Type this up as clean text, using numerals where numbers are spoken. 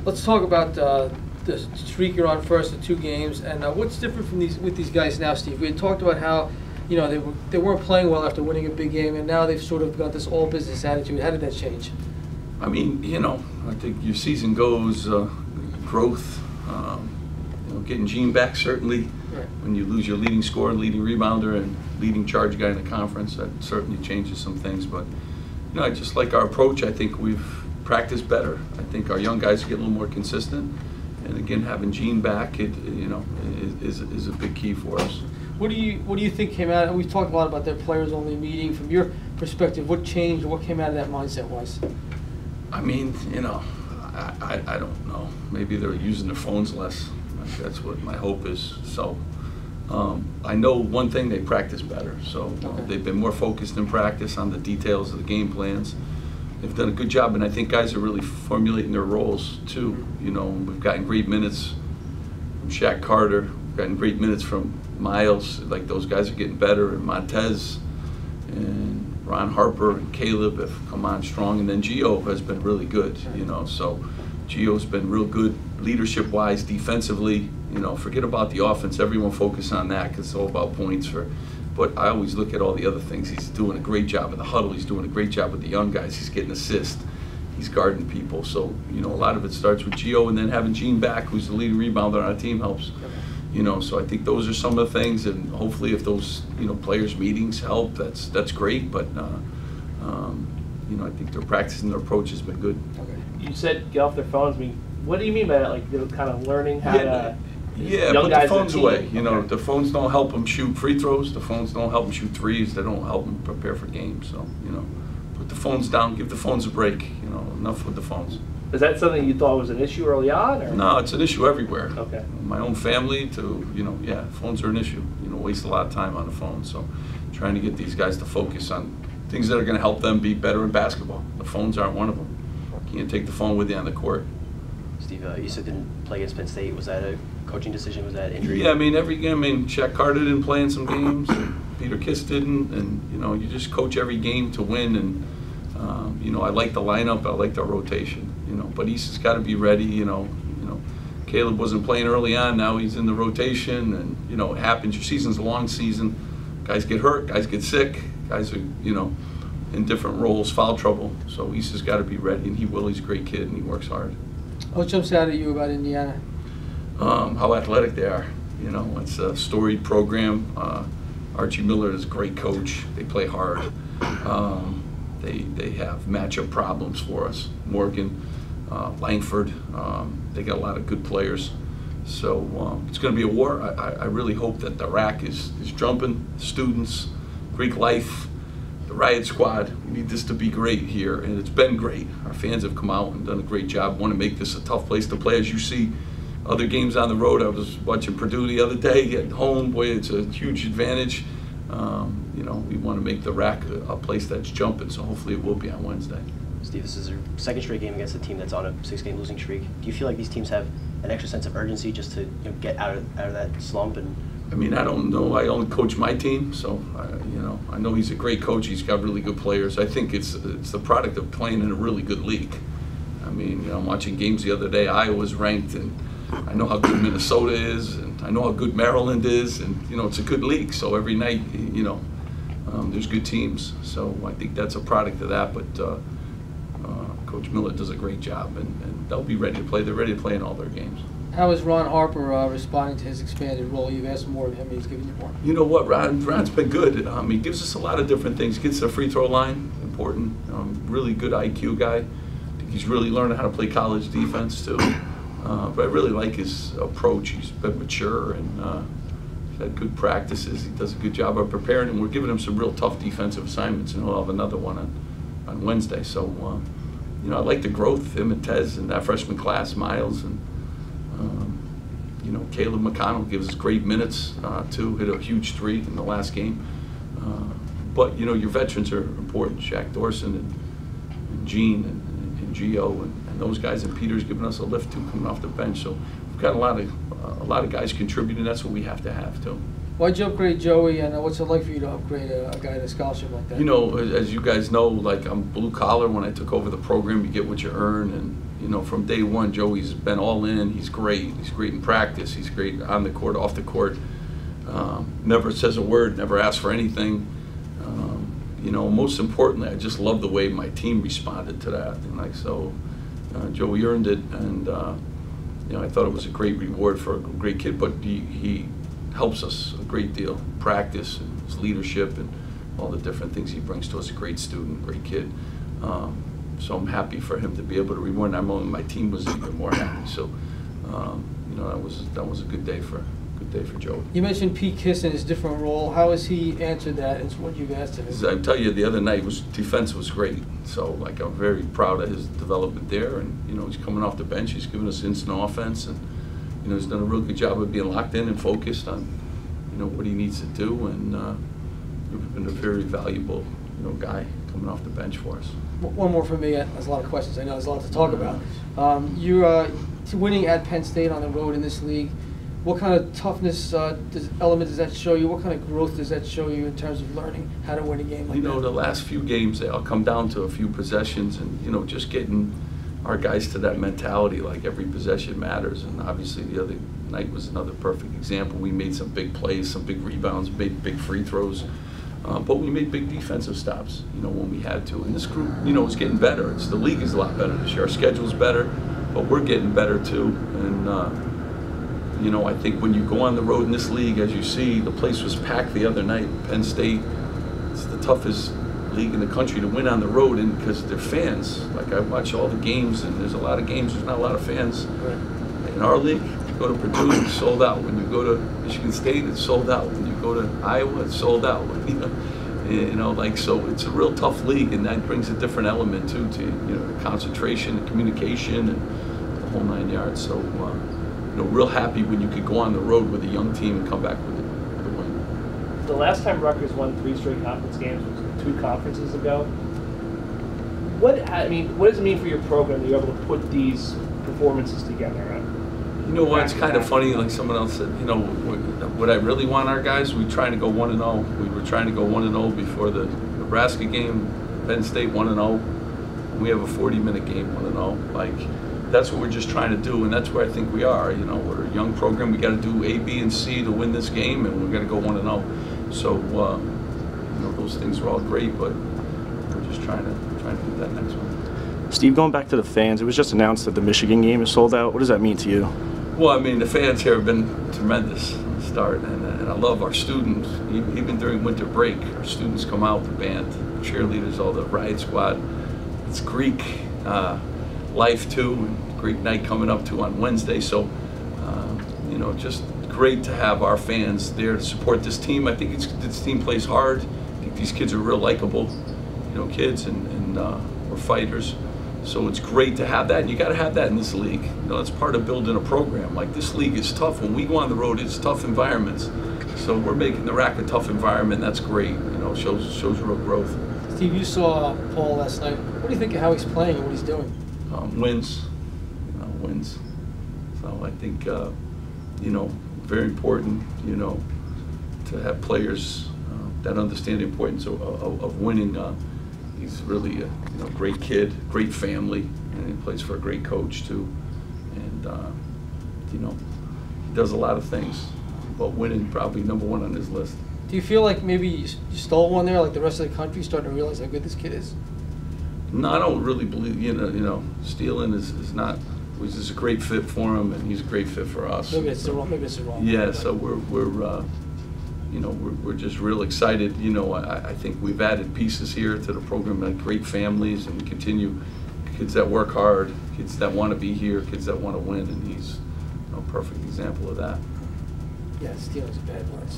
Let's talk about the streak you're on first, the 2 games, and what's different from with these guys now, Steve? We had talked about how they weren't playing well after winning a big game, and now they've sort of got this all business attitude. How did that change? I mean, I think your season goes growth. Getting Gene back certainly. Right. When you lose your leading scorer, leading rebounder, and leading charge guy in the conference, that certainly changes some things. But I just like our approach. I think we've practiced better. I think our young guys get a little more consistent. And again, having Gene back, is a big key for us. What do you think came out? We've talked a lot about their players only meeting. From your perspective, what changed? What came out of that mindset-wise? I mean, I don't know. Maybe they're using their phones less. That's what my hope is. So I know one thing, they practice better. So they've been more focused in practice on the details of the game plans. They've done a good job, and I think guys are really formulating their roles too. We've gotten great minutes from Shaq Carter. We've gotten great minutes from Miles. Like, those guys are getting better, and Montez and Ron Harper and Caleb have come on strong, and then Gio has been really good. So Gio's been real good leadership-wise, defensively. Forget about the offense. Everyone focus on that because it's all about points. But I always look at all the other things. He's doing a great job in the huddle. He's doing a great job with the young guys. He's getting assists. He's guarding people. So, a lot of it starts with Gio, and then having Gene back, who's the leading rebounder on our team, helps. So I think those are some of the things, and hopefully if those, players' meetings help, that's great. But, I think their practice and their approach has been good. Okay. You said get off their phones. I mean, what do you mean by that? Like, they're kind of learning how to... Yeah, put the phones away. The phones don't help them shoot free throws. The phones don't help them shoot threes. They don't help them prepare for games. So, put the phones down. Give the phones a break. Enough with the phones. Is that something you thought was an issue early on? Or? No, it's an issue everywhere. Okay. My own family to, phones are an issue. Waste a lot of time on the phone. So, trying to get these guys to focus on things that are going to help them be better in basketball. The phones aren't one of them. You can't take the phone with you on the court. Steve, you said didn't play against Penn State. Was that a coaching decision? Was that injury? Yeah, I mean, every game. Shaq Carter didn't play in some games. Peter Kiss didn't, and you just coach every game to win. And I like the lineup. I like the rotation. But East has got to be ready. Caleb wasn't playing early on. Now he's in the rotation, and it happens. Your season's a long season. Guys get hurt. Guys get sick. Guys are in different roles, foul trouble. So East has got to be ready, and he will. He's a great kid, and he works hard. What jumps out at you about Indiana? How athletic they are. It's a storied program. Archie Miller is a great coach. They play hard. They have matchup problems for us. Morgan, Langford, they got a lot of good players. So it's going to be a war. I really hope that the RAC is jumping. Students, Greek life, the Riot Squad. We need this to be great here, and it's been great. Our fans have come out and done a great job. Want to make this a tough place to play. As you see other games on the road, I was watching Purdue the other day at home. Boy, it's a huge advantage. We want to make the RAC a place that's jumping, so hopefully it will be on Wednesday. Steve, this is your second straight game against a team that's on a 6-game losing streak. Do you feel like these teams have an extra sense of urgency just to get out of that slump? And I mean, I don't know. I only coach my team, so I know he's a great coach. He's got really good players. I think it's the product of playing in a really good league. I mean, I'm watching games the other day. Iowa's ranked, and I know how good Minnesota is, and I know how good Maryland is, and it's a good league. So every night, there's good teams. So I think that's a product of that. But Coach Miller does a great job, and they'll be ready to play. They're ready to play in all their games. How is Ron Harper responding to his expanded role? You've asked more of him, he's giving you more. You know what, Ron's been good. He gives us a lot of different things. Gets the free throw line, important. Really good IQ guy. I think he's really learning how to play college defense too. But I really like his approach. He's been mature, and he's had good practices. He does a good job of preparing, and we're giving him some real tough defensive assignments, and he'll have another one on Wednesday. So, I like the growth, him and Tez and that freshman class, Miles, and Caleb McConnell gives us great minutes too. Hit a huge 3 in the last game. But your veterans are important. Shaq Dorson and Gene and Gio and those guys, and Peter's giving us a lift too, coming off the bench. So we've got a lot of guys contributing. That's what we have to have too. Why'd you upgrade Joey, and what's it like for you to upgrade a guy in a scholarship like that? As you guys know, like, I'm blue collar. When I took over the program, you get what you earn, and you know, from day one, Joey's been all in. He's great. He's great in practice. He's great on the court, off the court. Never says a word, never asks for anything. You know, most importantly, I just love the way my team responded to that. And like, so Joey earned it, and you know, I thought it was a great reward for a great kid, but he helps us a great deal. Practice and his leadership and all the different things he brings to us. A great student, great kid. So I'm happy for him to be able to reward. And my team was even more happy. So you know, that was a good day for Joey. You mentioned Pete Kiss in his different role. How has he answered that? It's what you've asked him. I tell you, the other night defense was great. So like, I'm very proud of his development there. And you know, he's coming off the bench. He's giving us instant offense, and you know, he's done a real good job of being locked in and focused on, you know, what he needs to do. And he's been a very valuable, you know, guy coming off the bench for us. One more from me. There's a lot of questions. I know there's a lot to talk about. You're winning at Penn State on the road in this league. What kind of toughness element does that show you? What kind of growth does that show you in terms of learning how to win a game like that? You know, the last few games, they'll come down to a few possessions, and you know, just getting our guys to that mentality, like every possession matters. And obviously the other night was another perfect example. We made some big plays, some big rebounds, made big free throws, but we made big defensive stops, you know, when we had to. And this group, you know, is getting better. The league is a lot better this year. Our schedule's better, but we're getting better too. And you know, I think when you go on the road in this league, as you see, the place was packed the other night. Penn State, it's the toughest league in the country to win on the road, and because they're fans. Like, I watch all the games, and there's a lot of games, there's not a lot of fans. Right. In our league, you go to Purdue, it's sold out. When you go to Michigan State, it's sold out. When you go to Iowa, it's sold out. You know, like, so it's a real tough league, and that brings a different element too, to, you know, concentration and communication and the whole 9 yards. So, you know, real happy when you could go on the road with a young team and come back with a win. The last time Rutgers won 3 straight conference games was 2 conferences ago. What does it mean for your program that you're able to put these performances together? You know what? It's kind of funny. Like someone else said, you know, what I really want our guys, we're trying to go 1-0. We were trying to go 1-0 before the Nebraska game. Penn State 1-0. We have a 40-minute game 1-0. Like, that's what we're just trying to do, and that's where I think we are. You know, we're a young program. We got to do A, B, and C to win this game, and we're going to go 1-0. So, you know, those things are all great, but we're just trying to get that next one. Steve, going back to the fans, it was just announced that the Michigan game is sold out. What does that mean to you? Well, I mean, the fans here have been tremendous from the start, and I love our students. Even during winter break, our students come out, the band, cheerleaders, all the riot squad. It's Greek life too, and Greek night coming up too on Wednesday. So, you know, just great to have our fans there to support this team. I think this team plays hard. I think these kids are real likable, you know, kids, and we're fighters. So it's great to have that, and you got to have that in this league. You know, it's part of building a program. Like, this league is tough. When we go on the road, it's tough environments. So we're making the RAC a tough environment. That's great. You know, shows real growth. Steve, you saw Paul last night. What do you think of how he's playing and what he's doing? Wins. You know, wins. So I think, you know, very important, you know, to have players that understand the importance of winning. He's really a great kid, great family, and he plays for a great coach too. And you know, he does a lot of things, but winning probably #1 on his list. Do you feel like maybe you stole one there, like the rest of the country starting to realize how good this kid is? No, I don't really believe. You know, stealing is not. Was just a great fit for him, and he's a great fit for us. Maybe it's the wrong. Yeah, so we're you know, we're just real excited. You know, I think we've added pieces here to the program, like great families, and we continue, kids that work hard, kids that want to be here, kids that want to win, and he's a perfect example of that. Yeah, stealing's a bad word.